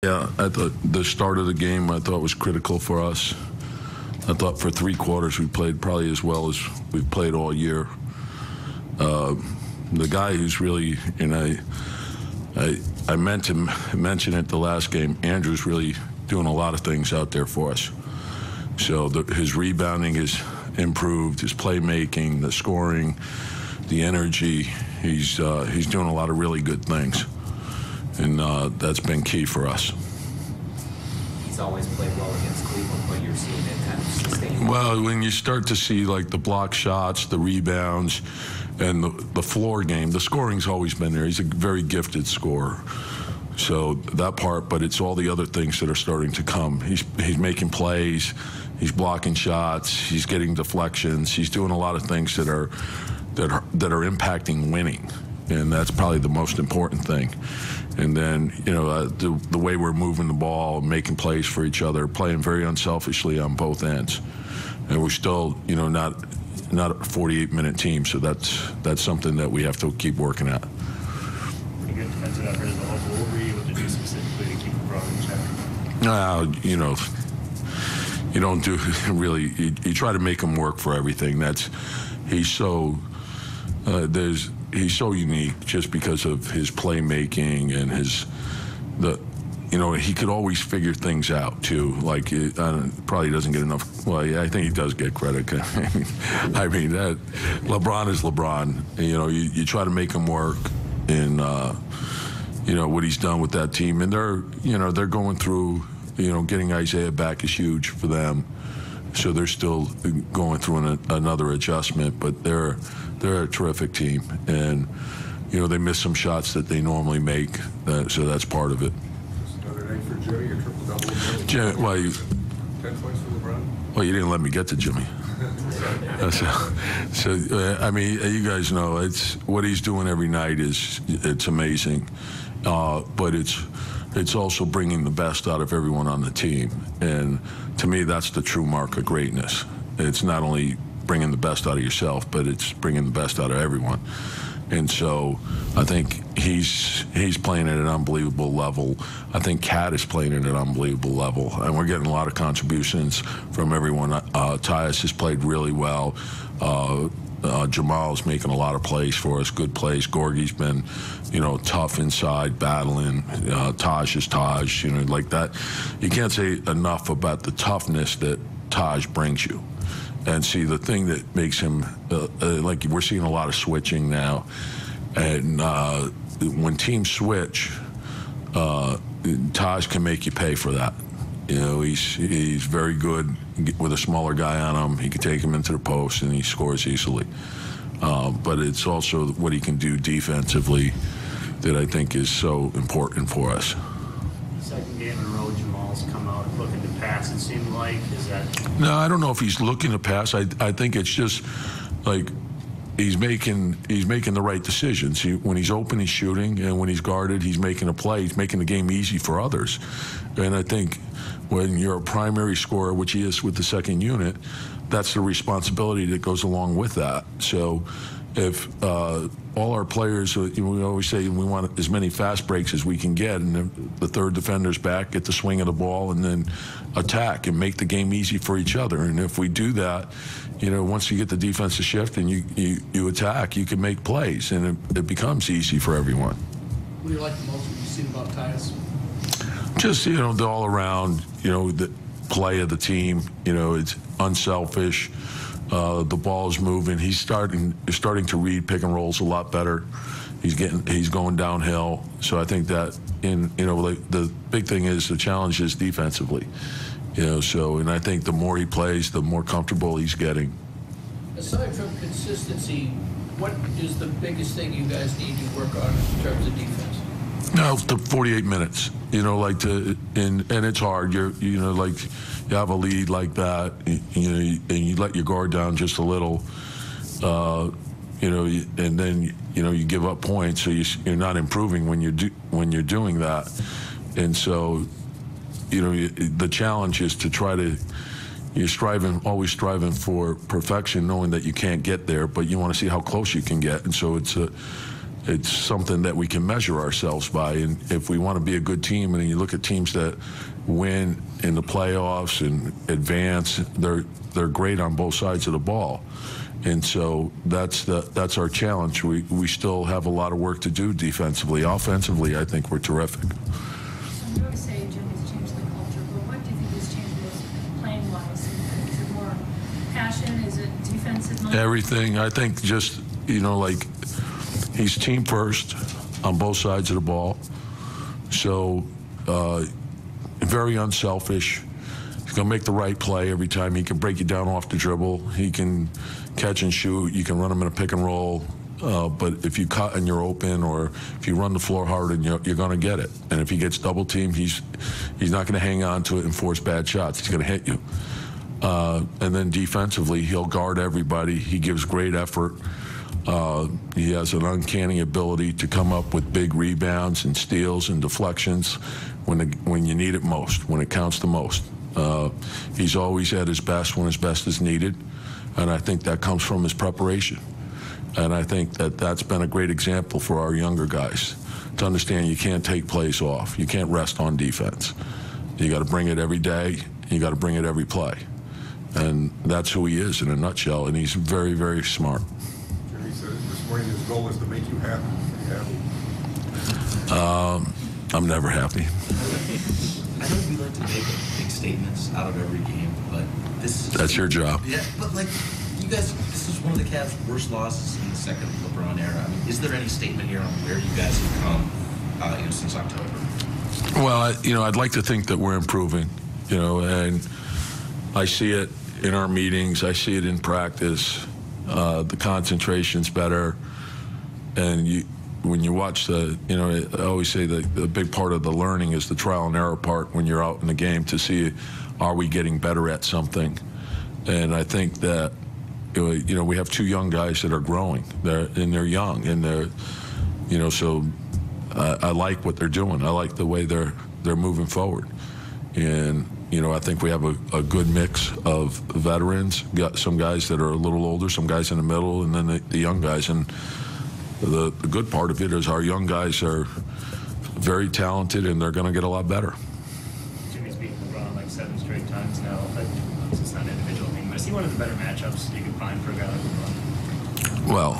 Yeah, at the start of the game, I thought was critical for us. I thought for 3 quarters we played probably as well as we've played all year. The guy who's really, and I meant to mention it the last game, Andrew's really doing a lot of things out there for us. So his rebounding is improved, his playmaking, the scoring, the energy. He's doing a lot of really good things. And that's been key for us. He's always played well against Cleveland, but you're seeing it kind of sustain. Well, when you start to see like the block shots, the rebounds, and the floor game, the scoring's always been there. He's a very gifted scorer. So that part, but it's all the other things that are starting to come. He's making plays, he's blocking shots, he's getting deflections, he's doing a lot of things that are impacting winning. And that's probably the most important thing. And then, you know, the way we're moving the ball, making plays for each other, playing very unselfishly on both ends. And we're still, you know, not a 48-minute team, so that's something that we have to keep working at. Pretty good defensive effort as a whole. What were you able to do specifically to keep the problem in check? You know, you don't do really. You try to make him work for everything. He's so unique just because of his playmaking and you know, he could always figure things out too. Like, probably doesn't get enough. Well, yeah, I think he does get credit. I mean, that LeBron is LeBron. You know, you try to make him work, and you know what he's done with that team, and they're going through. You know, getting Isaiah back is huge for them. So they're still going through another adjustment, but they're a terrific team, and you know they miss some shots that they normally make, so that's part of it. Another night for Jimmy, your triple-double. Jimmy, 10 points for LeBron. Well, you didn't let me get to Jimmy. I mean, you guys know it's what he's doing every night it's amazing, but it's also bringing the best out of everyone on the team. And to me, that's the true mark of greatness. It's not only bringing the best out of yourself, but it's bringing the best out of everyone. And so I think he's playing at an unbelievable level. I think Cat is playing at an unbelievable level. And we're getting a lot of contributions from everyone. Tyus has played really well. Jamal's making a lot of plays for us, good plays. Gorgie's been, you know, tough inside, battling. Taj is Taj, you know, like that. You can't say enough about the toughness that Taj brings you. And see, the thing that makes him, like we're seeing a lot of switching now. And when teams switch, Taj can make you pay for that. You know, he's very good with a smaller guy on him. He can take him into the post, and he scores easily. But it's also what he can do defensively that I think is so important for us. Second game in a row, Jamal's come out looking to pass, it seemed like. Is that... No, I don't know if he's looking to pass. I think it's just like he's making the right decisions. When he's open, he's shooting, and when he's guarded, he's making a play. He's making the game easy for others. And I think when you're a primary scorer, which he is with the second unit, that's the responsibility that goes along with that. So if all our players, we always say we want as many fast breaks as we can get, and the third defender's back, get the swing of the ball, and then attack and make the game easy for each other. And if we do that, you know, once you get the defense to shift and you attack, you can make plays, and it becomes easy for everyone. What do you like the most when you see about Tyus? Just, you know, the all-around, you know, the play of the team. You know, it's unselfish. The ball is moving. He's starting to read pick and rolls a lot better. He's going downhill. So I think that the big thing is the challenge is defensively. You know, so, and I think the more he plays, the more comfortable he's getting. Aside from consistency, what is the biggest thing you guys need to work on in terms of defense? No, the 48 minutes. You know, like and it's hard. You know, like you have a lead like that, you know, and you let your guard down just a little, you know, and then you give up points, so you're not improving when you're doing that, and so, you know, the challenge is to try to. You're always striving for perfection, knowing that you can't get there, but you want to see how close you can get, and so it's it's something that we can measure ourselves by. And if we want to be a good team, and you look at teams that win in the playoffs and advance, they're great on both sides of the ball. And so that's our challenge. We still have a lot of work to do defensively. Offensively, I think we're terrific. So you always say Jimmy's changed the culture, but what do you think he's changed most playing-wise? Is it more passion? Is it defensive mind? Everything. I think just, like he's team first on both sides of the ball. So very unselfish. He's going to make the right play every time. He can break you down off the dribble. He can catch and shoot. You can run him in a pick and roll. But if you cut and you're open, or if you run the floor hard, and you're going to get it. And if he gets double teamed, he's not going to hang on to it and force bad shots. He's going to hit you. And then defensively, he'll guard everybody. He gives great effort. He has an uncanny ability to come up with big rebounds and steals and deflections when you need it most, when it counts the most. He's always at his best when his best is needed, and I think that comes from his preparation. And I think that's been a great example for our younger guys to understand you can't take plays off. You can't rest on defense. You got to bring it every day. You got to bring it every play. And that's who he is in a nutshell, and he's very, very smart. Jimmy said this morning his goal is to make you happy. Are you happy? I'm never happy. I know we like to make big statements out of every game, but That's your job. Yeah, but you guys, this is one of the Cavs' worst losses in the second LeBron era. I mean, is there any statement here on where you guys have come, since October? Well, I'd like to think that we're improving, and I see it in our meetings. I see it in practice. The concentration's better, and when you watch I always say that the big part of the learning is the trial and error part when you're out in the game to see, are we getting better at something? And I think that, we have two young guys that are growing. They're young, and so I like what they're doing. I like the way they're moving forward. And, I think we have a good mix of veterans. Got some guys that are a little older, some guys in the middle, and then the young guys. And the good part of it is our young guys are very talented, and they're going to get a lot better. Jimmy's beaten LeBron like 7 straight times now. It's not an individual thing, but is he one of the better matchups you can find for a guy like LeBron? Well,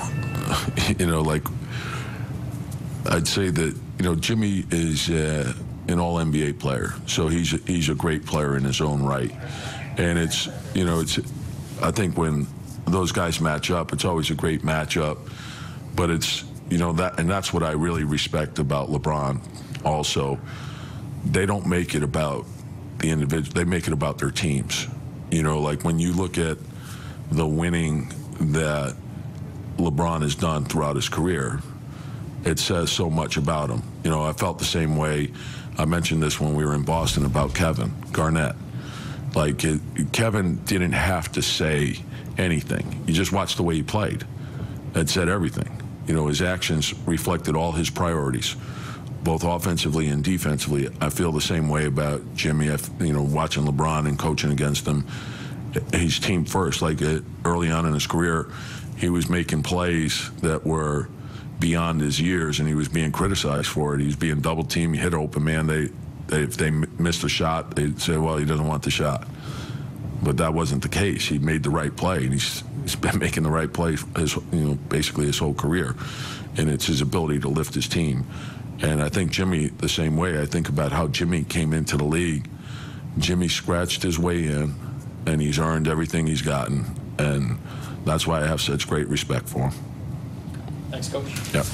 I'd say that, Jimmy is an all-NBA player, so he's a great player in his own right. And I think when those guys match up, it's always a great matchup. But it's, that's what I really respect about LeBron also. They don't make it about the individual. They make it about their teams. When you look at the winning that LeBron has done throughout his career, it says so much about him. I felt the same way. I mentioned this when we were in Boston about Kevin Garnett. Kevin didn't have to say anything. You just watched the way he played. It said everything. His actions reflected all his priorities, both offensively and defensively. I feel the same way about Jimmy. Watching LeBron and coaching against him, he's team first. Early on in his career, he was making plays that were beyond his years, and he was being criticized for it. He was being double teamed. He hit an open man. If they missed a shot, they'd say, well, he doesn't want the shot. But that wasn't the case. He made the right play, and he's been making the right play basically his whole career. And it's his ability to lift his team. And I think Jimmy, the same way. I think about how Jimmy came into the league. Jimmy scratched his way in, and he's earned everything he's gotten. And that's why I have such great respect for him. Thanks, Coach. Yep.